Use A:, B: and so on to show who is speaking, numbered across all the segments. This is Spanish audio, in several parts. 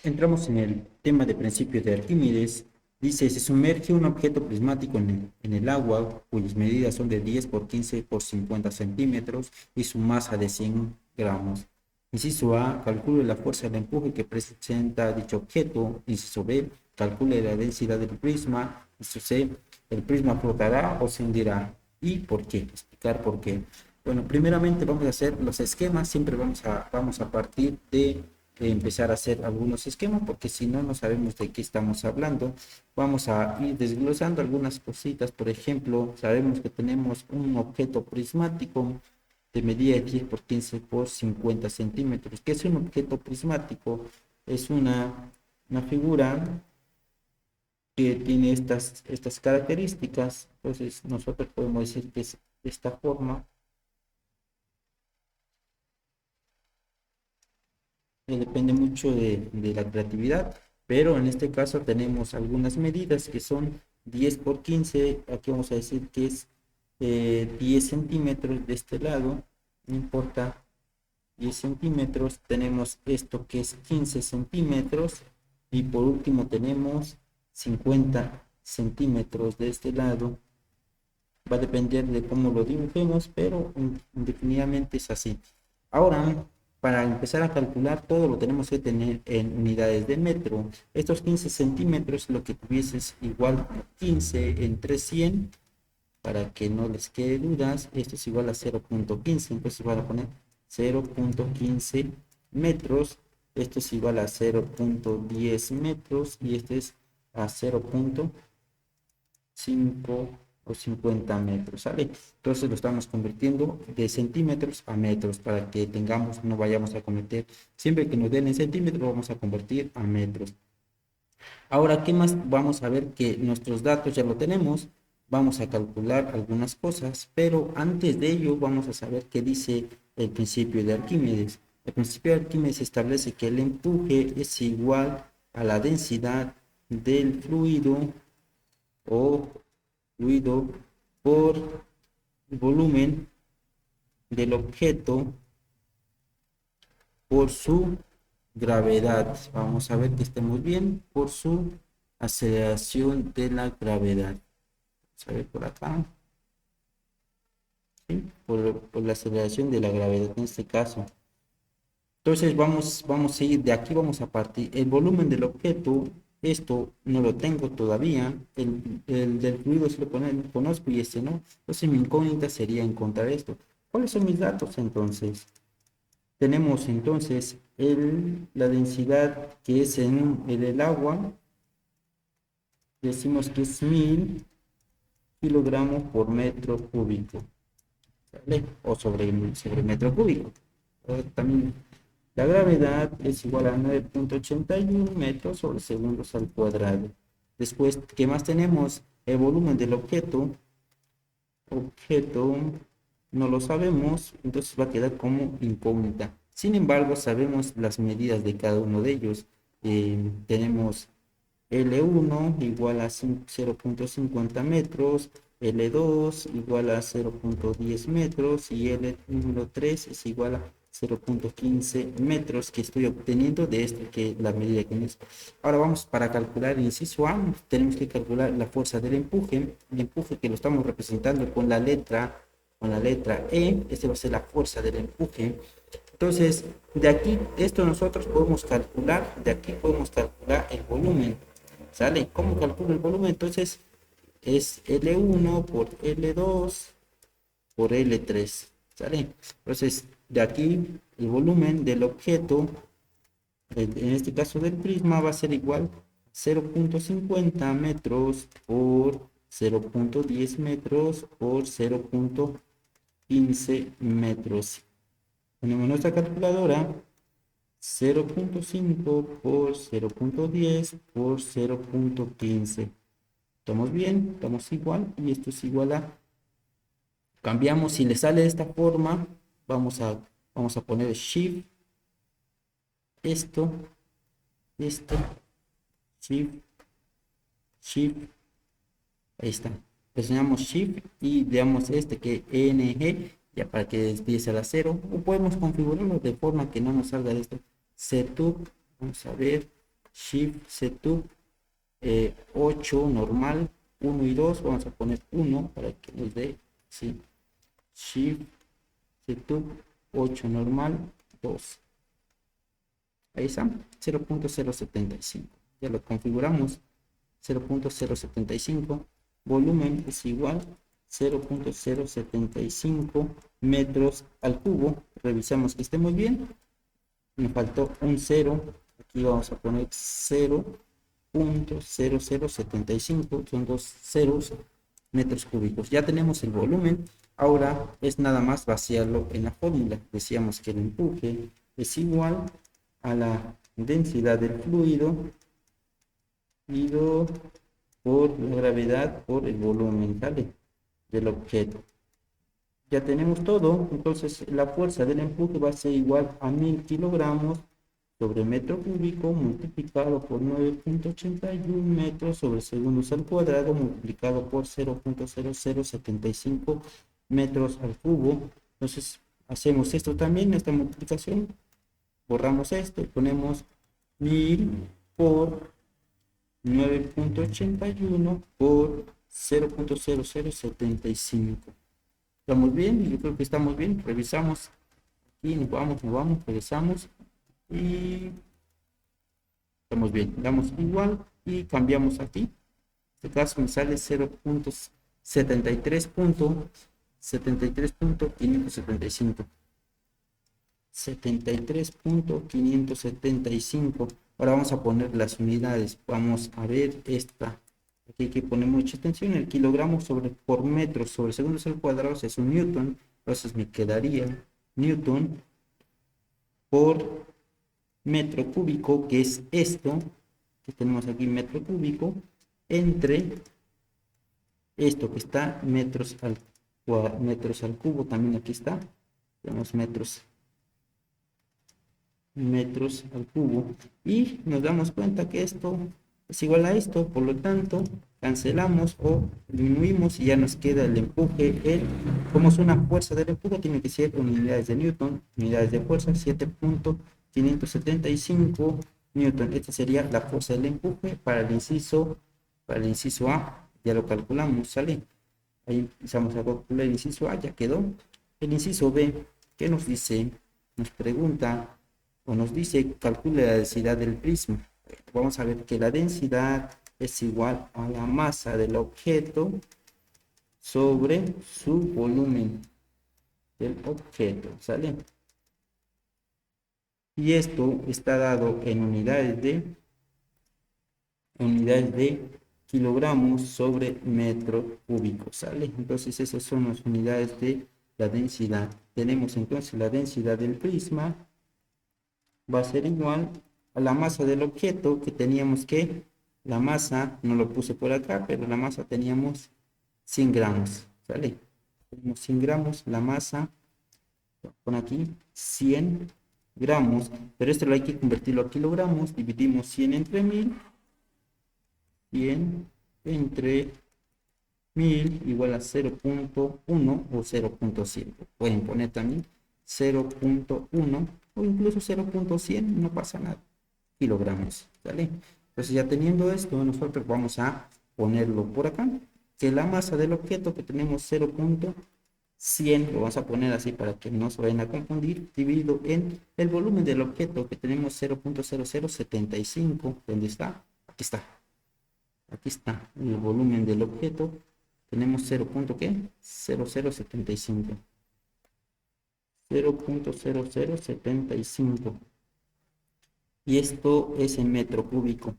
A: Entramos en el tema de principios de Arquímedes. Dice, se sumerge un objeto prismático en el agua, cuyas medidas son de 10 por 15 por 50 centímetros y su masa de 100 gramos. Inciso A, calcule la fuerza de empuje que presenta dicho objeto. Inciso B, calcule la densidad del prisma. Inciso C, el prisma flotará o se hundirá. ¿Y por qué? Explicar por qué. Bueno, primeramente vamos a hacer los esquemas. Siempre vamos a partir de empezar a hacer algunos esquemas, porque si no, no sabemos de qué estamos hablando. Vamos a ir desglosando algunas cositas. Por ejemplo, sabemos que tenemos un objeto prismático de medida de 10 por 15 por 50 centímetros. ¿Qué es un objeto prismático? Es una figura que tiene estas características. Entonces, nosotros podemos decir que es de esta forma. Depende mucho de la creatividad, pero en este caso tenemos algunas medidas que son 10 por 15. Aquí vamos a decir que es 10 centímetros de este lado, no importa, 10 centímetros. Tenemos esto que es 15 centímetros, y por último tenemos 50 centímetros de este lado. Va a depender de cómo lo dibujemos, pero definitivamente es así. Ahora, para empezar a calcular todo lo tenemos que tener en unidades de metro. Estos 15 centímetros, lo que tuvieses igual a 15 entre 100, para que no les quede dudas. Esto es igual a 0.15, entonces van a poner 0.15 metros. Esto es igual a 0.10 metros y este es a 0.5 o 50 metros, ¿sale? Entonces lo estamos convirtiendo de centímetros a metros para que tengamos, no vayamos a cometer, siempre que nos den en centímetros, lo vamos a convertir a metros. Ahora, ¿qué más? Vamos a ver que nuestros datos ya lo tenemos. Vamos a calcular algunas cosas, pero antes de ello vamos a saber qué dice el principio de Arquímedes. El principio de Arquímedes establece que el empuje es igual a la densidad del fluido o fluido por el volumen del objeto por su gravedad. Vamos a ver que estemos bien, por su aceleración de la gravedad. Vamos a ver por acá, ¿sí? Por la aceleración de la gravedad en este caso. Entonces vamos a ir de aquí, vamos a partir el volumen del objeto. Esto no lo tengo todavía. El del fluido sí lo conozco y este no. Entonces mi incógnita sería encontrar esto. ¿Cuáles son mis datos entonces? Tenemos entonces la densidad que es en el agua. Decimos que es 1000 kilogramos por metro cúbico, ¿vale? O sobre metro cúbico. También la gravedad es igual a 9.81 metros sobre segundos al cuadrado. Después, ¿qué más tenemos? El volumen del objeto no lo sabemos, entonces va a quedar como incógnita. Sin embargo, sabemos las medidas de cada uno de ellos. Tenemos L1 igual a 0.50 metros, L2 igual a 0.10 metros y L número 3 es igual a 0.15 metros, que estoy obteniendo de esto, que la medida que es. Ahora vamos para calcular el inciso A. Tenemos que calcular la fuerza del empuje, el empuje que lo estamos representando con la letra E. Este va a ser la fuerza del empuje. Entonces, de aquí, esto nosotros podemos calcular, de aquí podemos calcular el volumen, ¿sale? ¿Cómo calculo el volumen? Entonces, es L1 por L2 por L3, ¿sale? Entonces, de aquí, el volumen del objeto, en este caso del prisma, va a ser igual a 0.50 metros por 0.10 metros por 0.15 metros. Ponemos nuestra calculadora, 0.5 por 0.10 por 0.15. ¿Estamos bien? ¿Estamos igual? Y esto es igual a... Cambiamos, si le sale de esta forma, vamos a poner Shift, esto, Shift, Shift, ahí está. Presionamos Shift y veamos este que NG, ya para que empiece a la 0. O podemos configurarlo de forma que no nos salga de esto. Setup, vamos a ver, Shift Setup 8 normal, 1 y 2, vamos a poner 1 para que nos dé, ¿sí? Shift Setup 8 normal, 2. Ahí está, 0.075. Ya lo configuramos, 0.075. Volumen es igual 0.075 metros al cubo. Revisamos que esté muy bien. Me faltó un 0. Aquí vamos a poner 0.0075. Son dos ceros, metros cúbicos. Ya tenemos el volumen. Ahora es nada más vaciarlo en la fórmula. Decíamos que el empuje es igual a la densidad del fluido por la gravedad por el volumen, ¿vale? Del objeto. Ya tenemos todo, entonces la fuerza del empuje va a ser igual a 1000 kilogramos sobre metro cúbico multiplicado por 9.81 metros sobre segundos al cuadrado multiplicado por 0.0075 metros al cubo. Entonces hacemos esto también, esta multiplicación, borramos esto y ponemos 1000 por 9.81 por 0.0075. ¿Estamos bien? Yo creo que estamos bien. Revisamos. Aquí nos vamos, regresamos. Y estamos bien. Damos igual y cambiamos aquí. En este caso me sale 0.73.575. 73.575. Ahora vamos a poner las unidades. Vamos a ver esta. Aquí hay que poner mucha atención. El kilogramo por metro sobre segundos al cuadrado es un newton. Entonces me quedaría newton por metro cúbico, que es esto que tenemos aquí, metro cúbico, entre esto que está metros al cubo. También aquí está. Tenemos metros al cubo y nos damos cuenta que esto es igual a esto, por lo tanto cancelamos o disminuimos y ya nos queda el empuje. Como es una fuerza del empuje, tiene que ser unidades de Newton, unidades de fuerza 7.575 Newton. Esta sería la fuerza del empuje para el inciso A. Ya lo calculamos, sale. Ahí empezamos a calcular el inciso A, ya quedó. El inciso B, ¿qué nos dice? Nos pregunta o nos dice calcule la densidad del prisma. Vamos a ver que la densidad es igual a la masa del objeto sobre su volumen del objeto, ¿sale? Y esto está dado en unidades de kilogramos sobre metro cúbico, ¿sale? Entonces esas son las unidades de la densidad. Tenemos entonces la densidad del prisma va a ser igual a la masa del objeto, que teníamos que, la masa, no lo puse por acá, pero la masa teníamos 100 gramos, ¿sale? Tenemos 100 gramos, la masa, pon aquí, 100 gramos, pero esto lo hay que convertirlo a kilogramos, dividimos 100 entre 1000, 100 entre 1000 igual a 0.1 o 0.7, pueden poner también 0.1 o incluso 0.100, no pasa nada, kilogramos, ¿vale? Entonces ya teniendo esto, nosotros vamos a ponerlo por acá, que la masa del objeto que tenemos 0.100, lo vamos a poner así para que no se vayan a confundir, dividido en el volumen del objeto que tenemos 0.0075, ¿dónde está? Aquí está. Aquí está el volumen del objeto, tenemos 0.0075. 0.0075 y esto es en metro cúbico.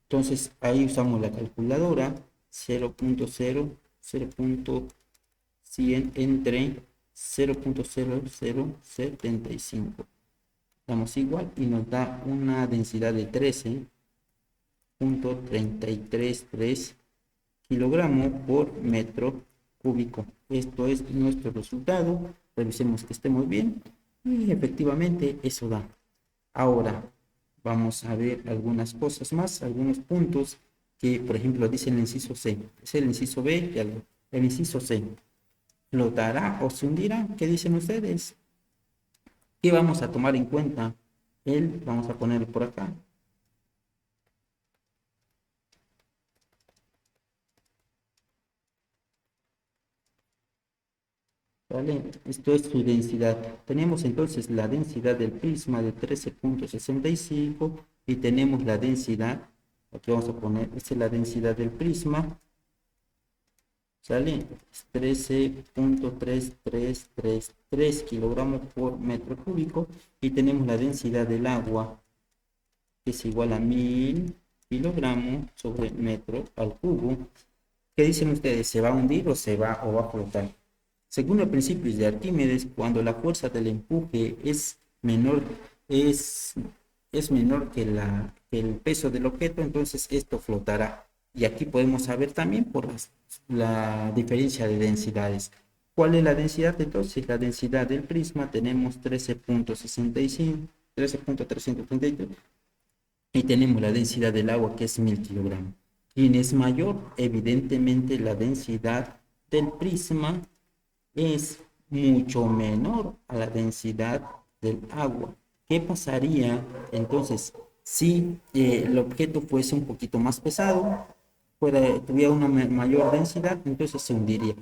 A: Entonces ahí usamos la calculadora, 0.100 entre 0.0075, damos igual y nos da una densidad de 13.333 kilogramos por metro cúbico. Esto es nuestro resultado. Revisemos que esté muy bien y efectivamente eso da. Ahora vamos a ver algunas cosas más, algunos puntos que, por ejemplo, dice el inciso C. Es el inciso B y el inciso C. ¿Flotará o se hundirá? ¿Qué dicen ustedes? ¿Qué vamos a tomar en cuenta? Vamos a ponerlo por acá. ¿vale? Esto es su densidad. Tenemos entonces la densidad del prisma de 13,65 y tenemos la densidad, aquí vamos a poner, esta es la densidad del prisma, ¿sale? 13,3333 kilogramos por metro cúbico y tenemos la densidad del agua que es igual a 1000 kilogramos sobre metro al cubo. ¿Qué dicen ustedes? ¿Se va a hundir o va a flotar? Según los principios de Arquímedes, cuando la fuerza del empuje es, es menor que, que el peso del objeto, entonces esto flotará. Y aquí podemos saber también por la diferencia de densidades. ¿Cuál es la densidad? Entonces, la densidad del prisma tenemos 13,65, 13,333 y tenemos la densidad del agua que es 1000 kilogramos. ¿Quién es mayor? Evidentemente la densidad del prisma es mucho menor a la densidad del agua. ¿Qué pasaría entonces si el objeto fuese un poquito más pesado, tuviera una mayor densidad, entonces se hundiría?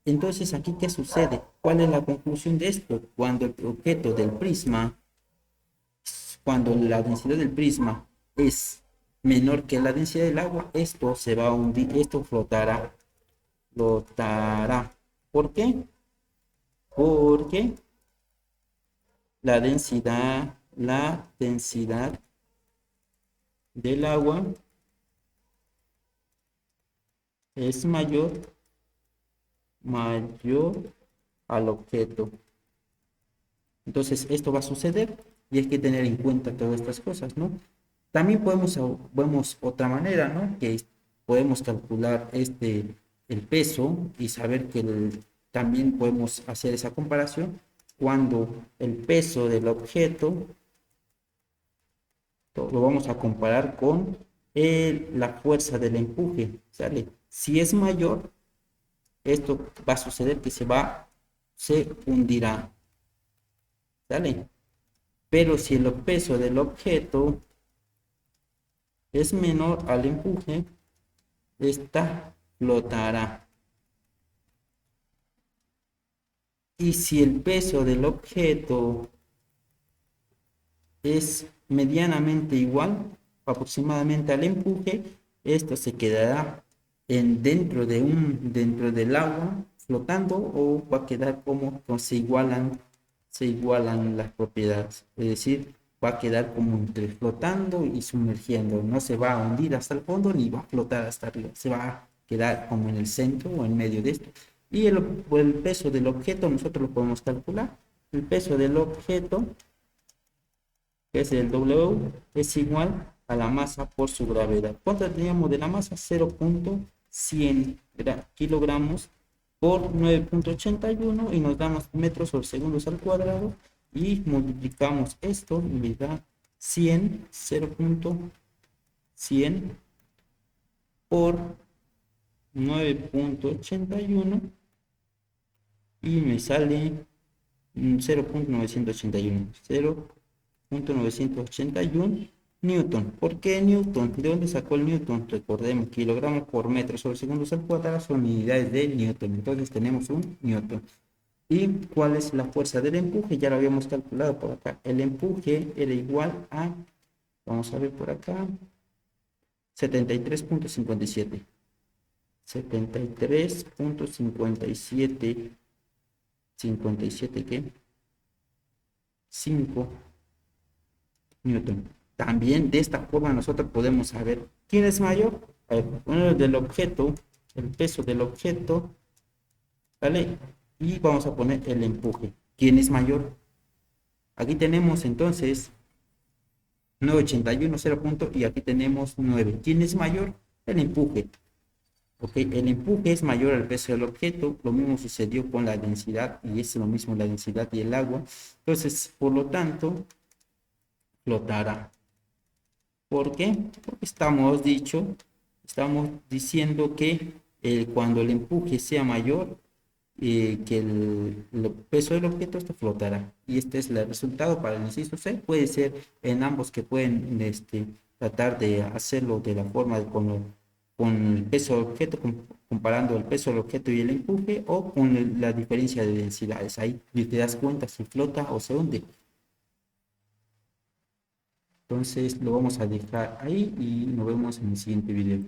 A: Entonces, aquí, ¿qué sucede? ¿Cuál es la conclusión de esto? Cuando el objeto del prisma, cuando la densidad del prisma es menor que la densidad del agua, esto se va a hundir, esto flotará, flotará. ¿Por qué? Porque la densidad del agua es mayor al objeto. Entonces, esto va a suceder y hay que tener en cuenta todas estas cosas, ¿no? También vemos otra manera, ¿no? Que podemos calcular el peso y saber que también podemos hacer esa comparación cuando el peso del objeto lo vamos a comparar con la fuerza del empuje, ¿sale? Si es mayor, esto va a suceder que se hundirá, ¿sale? Pero si el peso del objeto es menor al empuje, esta flotará. Y si el peso del objeto es medianamente igual aproximadamente al empuje, esto se quedará dentro del agua flotando o va a quedar como se igualan las propiedades, es decir, va a quedar como entre flotando y sumergiendo, no se va a hundir hasta el fondo ni va a flotar hasta arriba, se va a quedar como en el centro o en medio de esto. Y el peso del objeto nosotros lo podemos calcular. El peso del objeto, que es el W, es igual a la masa por su gravedad. ¿Cuánto teníamos de la masa? 0,100 kilogramos por 9,81 y nos damos metros por segundos al cuadrado y multiplicamos esto y me da 100, 0,100 por 9,81 y me sale 0,981 Newton. ¿Por qué Newton? ¿De dónde sacó el Newton? Recordemos, kilogramos por metro sobre segundos al cuadrado son unidades de Newton. Entonces tenemos un Newton. ¿Y cuál es la fuerza del empuje? Ya lo habíamos calculado por acá. El empuje era igual a, vamos a ver por acá, 73,57. 73,57. 57, ¿qué? 5 Newton. También de esta forma nosotros podemos saber quién es mayor. A ver, bueno, del objeto, el peso del objeto, ¿vale? Y vamos a poner el empuje. ¿Quién es mayor? Aquí tenemos entonces 9,81, 0 punto, y aquí tenemos 9. ¿Quién es mayor? El empuje. Ok, el empuje es mayor al peso del objeto, lo mismo sucedió con la densidad y es lo mismo la densidad y el agua. Entonces, por lo tanto, flotará. ¿Por qué? Porque estamos diciendo que cuando el empuje sea mayor que el peso del objeto, esto flotará. Y este es el resultado para el inciso C. Puede ser en ambos que pueden tratar de hacerlo de la forma de con con el peso del objeto, comparando el peso del objeto y el empuje, o con la diferencia de densidades. Ahí te das cuenta si flota o se hunde. Entonces lo vamos a dejar ahí y nos vemos en el siguiente video.